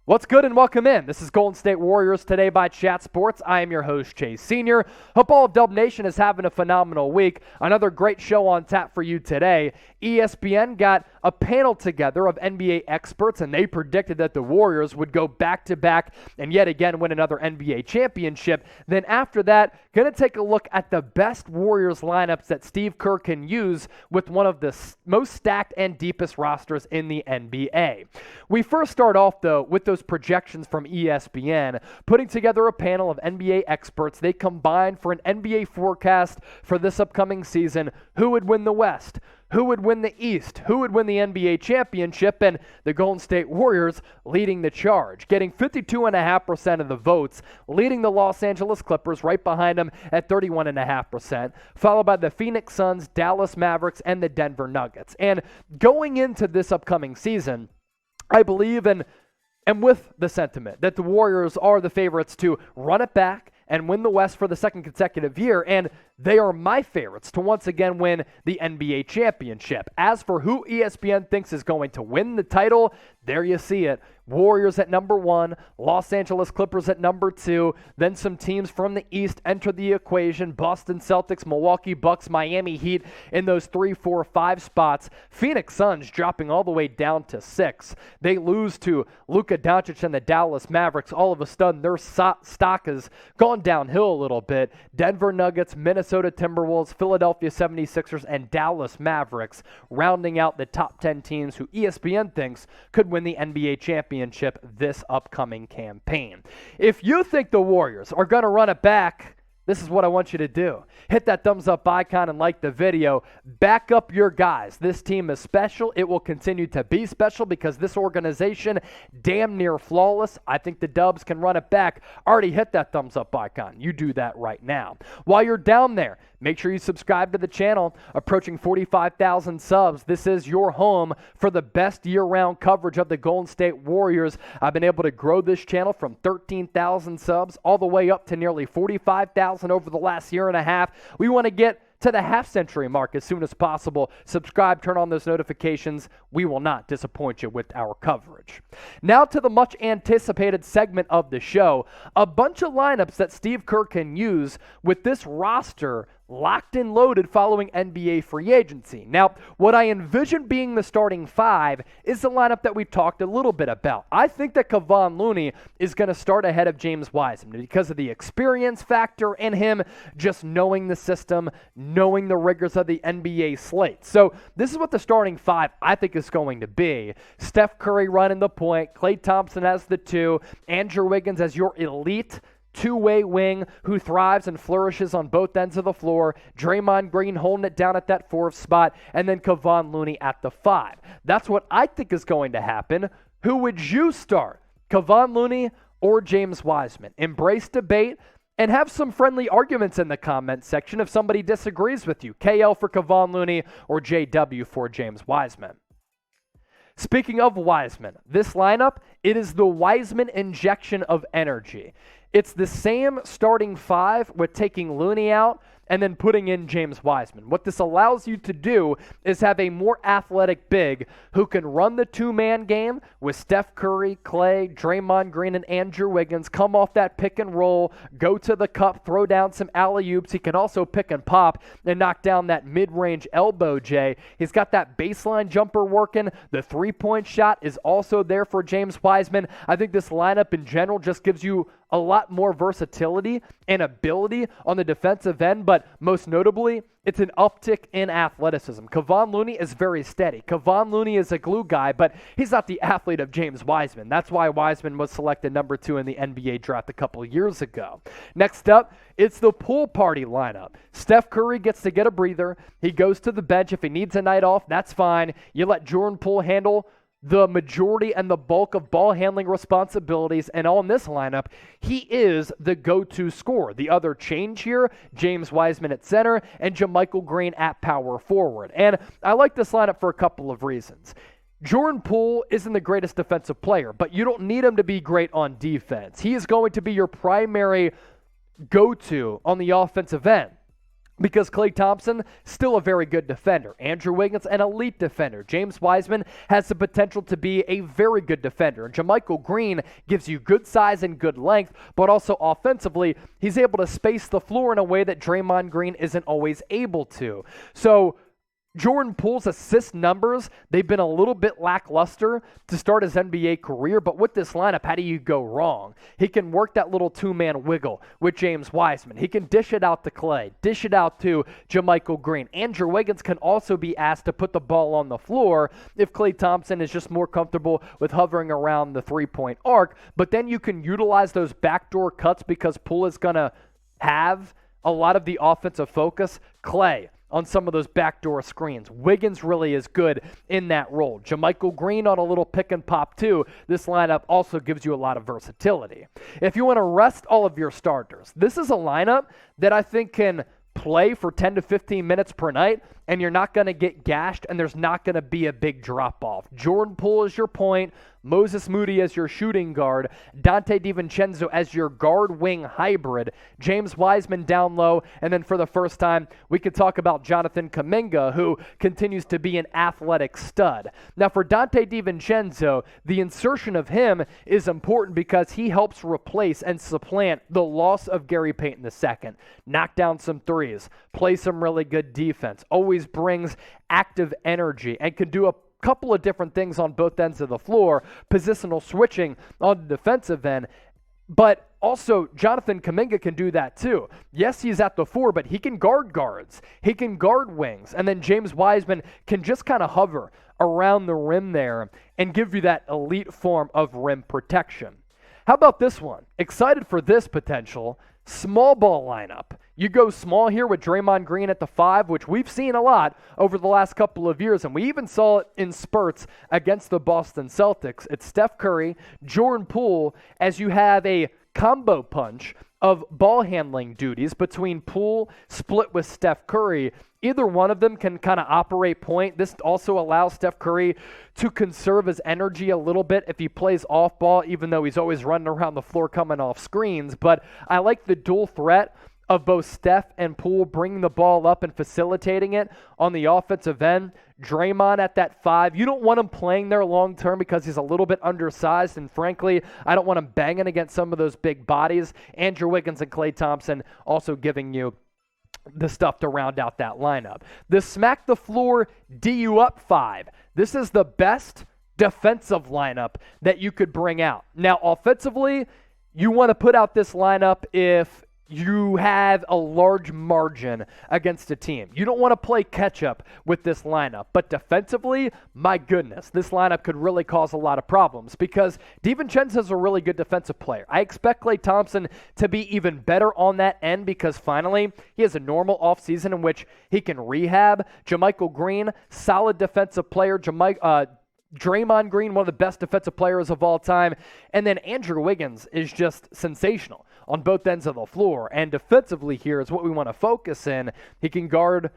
What's good and welcome in. This is Golden State Warriors Today by Chat Sports. I am your host, Chase Sr. Hope all of Dub Nation is having a phenomenal week. Another great show on tap for you today. ESPN got a panel together of NBA experts, and they predicted that the Warriors would go back-to-back and yet again win another NBA championship. Then after that, going to take a look at the best Warriors lineups that Steve Kerr can use with one of the most stacked and deepest rosters in the NBA. We first start off, though, with those projections from ESPN, putting together a panel of NBA experts. They combined for an NBA forecast for this upcoming season. Who would win the West? Who would win the East? Who would win the NBA championship? And the Golden State Warriors leading the charge, getting 52.5% of the votes, leading the Los Angeles Clippers right behind them at 31.5%, followed by the Phoenix Suns, Dallas Mavericks, and the Denver Nuggets. And going into this upcoming season, I believe and with the sentiment that the Warriors are the favorites to run it back and win the West for the second consecutive year, and they are my favorites to once again win the NBA championship. As for who ESPN thinks is going to win the title, there you see it. Warriors at number 1, Los Angeles Clippers at number 2, then some teams from the East enter the equation, Boston Celtics, Milwaukee Bucks, Miami Heat in those 3, 4, 5 spots. Phoenix Suns dropping all the way down to 6. They lose to Luka Donte and the Dallas Mavericks. All of a sudden, their stock has gone downhill a little bit. Denver Nuggets, Minnesota Timberwolves, Philadelphia 76ers, and Dallas Mavericks rounding out the top 10 teams who ESPN thinks could win the NBA championship this upcoming campaign. If you think the Warriors are going to run it back, this is what I want you to do. Hit that thumbs up icon and like the video. Back up your guys. This team is special. It will continue to be special because this organization, damn near flawless. I think the Dubs can run it back. Already hit that thumbs up icon. You do that right now. While you're down there, make sure you subscribe to the channel. Approaching 45,000 subs. This is your home for the best year-round coverage of the Golden State Warriors. I've been able to grow this channel from 13,000 subs all the way up to nearly 45,000 over the last year and a half. We want to get to the half-century mark as soon as possible. Subscribe, turn on those notifications. We will not disappoint you with our coverage. Now to the much-anticipated segment of the show, a bunch of lineups that Steve Kerr can use with this roster locked and loaded following NBA free agency. Now, what I envision being the starting 5 is the lineup that we've talked a little bit about. I think that Kevon Looney is going to start ahead of James Wiseman because of the experience factor in him, just knowing the system, knowing the rigors of the NBA slate. So this is what the starting 5 I think is going to be. Steph Curry running the point, Klay Thompson as the 2, Andrew Wiggins as your elite two-way wing who thrives and flourishes on both ends of the floor, Draymond Green holding it down at that 4th spot, and then Kevon Looney at the 5. That's what I think is going to happen. Who would you start, Kevon Looney or James Wiseman? Embrace debate and have some friendly arguments in the comments section if somebody disagrees with you. KL for Kevon Looney or JW for James Wiseman. Speaking of Wiseman, this lineup, it is the Wiseman injection of energy. It's the same starting 5 with taking Looney out and then putting in James Wiseman. What this allows you to do is have a more athletic big who can run the two-man game with Steph Curry, Klay, Draymond Green, and Andrew Wiggins, come off that pick and roll, go to the cup, throw down some alley-oops. He can also pick and pop and knock down that mid-range elbow, Jay. He's got that baseline jumper working. The three-point shot is also there for James Wiseman. I think this lineup in general just gives you a lot more versatility and ability on the defensive end, but most notably, it's an uptick in athleticism. Kevon Looney is very steady. Kevon Looney is a glue guy, but he's not the athlete of James Wiseman. That's why Wiseman was selected number 2 in the NBA draft a couple of years ago. Next up, it's the pool party lineup. Steph Curry gets to get a breather. He goes to the bench. If he needs a night off, that's fine. You let Jordan Poole handle the majority and the bulk of ball handling responsibilities, and on this lineup, he is the go-to scorer. The other change here, James Wiseman at center and JaMychal Green at power forward. And I like this lineup for a couple of reasons. Jordan Poole isn't the greatest defensive player, but you don't need him to be great on defense. He is going to be your primary go-to on the offensive end. because Klay Thompson, still a very good defender. Andrew Wiggins, an elite defender. James Wiseman has the potential to be a very good defender. And JaMychal Green gives you good size and good length, but also offensively, he's able to space the floor in a way that Draymond Green isn't always able to. So Jordan Poole's assist numbers, they've been a little bit lackluster to start his NBA career, but with this lineup, how do you go wrong? He can work that little two-man wiggle with James Wiseman. He can dish it out to Klay, dish it out to JaMychal Green. Andrew Wiggins can also be asked to put the ball on the floor if Klay Thompson is just more comfortable with hovering around the three-point arc, but then you can utilize those backdoor cuts because Poole is going to have a lot of the offensive focus. Klay on some of those backdoor screens. Wiggins really is good in that role. JaMychal Green on a little pick and pop too. This lineup also gives you a lot of versatility. If you want to rest all of your starters, this is a lineup that I think can play for 10 to 15 minutes per night, and you're not going to get gashed, and there's not going to be a big drop-off. Jordan Poole is your point. Moses Moody as your shooting guard, Donte DiVincenzo as your guard-wing hybrid, James Wiseman down low, and then for the first time, we could talk about Jonathan Kuminga, who continues to be an athletic stud. Now, for Donte DiVincenzo, the insertion of him is important because he helps replace and supplant the loss of Gary Payton II. Knock down some threes, play some really good defense, always brings active energy, and can do a couple of different things on both ends of the floor, positional switching on the defensive end, but also Jonathan Kuminga can do that too. Yes, he's at the 4, but he can guard guards. He can guard wings, and then James Wiseman can just kind of hover around the rim there and give you that elite form of rim protection. How about this one? Excited for this potential small ball lineup. You go small here with Draymond Green at the 5, which we've seen a lot over the last couple of years, and we even saw it in spurts against the Boston Celtics. It's Steph Curry, Jordan Poole, as you have a combo punch of ball handling duties between Poole split with Steph Curry. Either one of them can kind of operate point. This also allows Steph Curry to conserve his energy a little bit if he plays off ball, even though he's always running around the floor coming off screens. But I like the dual threat of both Steph and Poole bringing the ball up and facilitating it on the offensive end. Draymond at that 5. You don't want him playing there long term because he's a little bit undersized, and frankly, I don't want him banging against some of those big bodies. Andrew Wiggins and Klay Thompson also giving you the stuff to round out that lineup. The smack the floor DU up 5. This is the best defensive lineup that you could bring out. Now, offensively, you want to put out this lineup if you have a large margin against a team. You don't want to play catch-up with this lineup. But defensively, my goodness, this lineup could really cause a lot of problems because DiVincenzo is a really good defensive player. I expect Klay Thompson to be even better on that end because finally he has a normal offseason in which he can rehab. JaMychal Green, solid defensive player. Draymond Green, one of the best defensive players of all time. And then Andrew Wiggins is just sensational on both ends of the floor. And defensively here is what we want to focus in. He can guard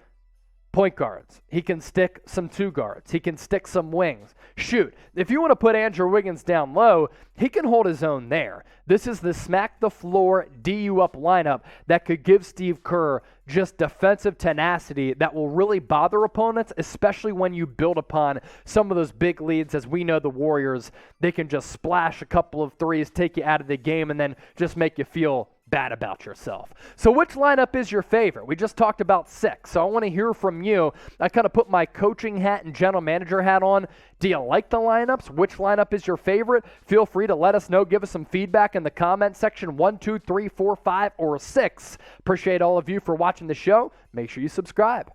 point guards. He can stick some 2 guards. He can stick some wings. Shoot, if you want to put Andrew Wiggins down low, he can hold his own there. This is the smack the floor DU up lineup that could give Steve Kerr just defensive tenacity that will really bother opponents, especially when you build upon some of those big leads. As we know, the Warriors, they can just splash a couple of threes, take you out of the game, and then just make you feel bad about yourself. So which lineup is your favorite? We just talked about 6, so I want to hear from you. I kind of put my coaching hat and general manager hat on. Do you like the lineups? Which lineup is your favorite? Feel free to let us know. Give us some feedback in the comment section. 1, 2, 3, 4, 5, or 6. Appreciate all of you for watching the show. Make sure you subscribe.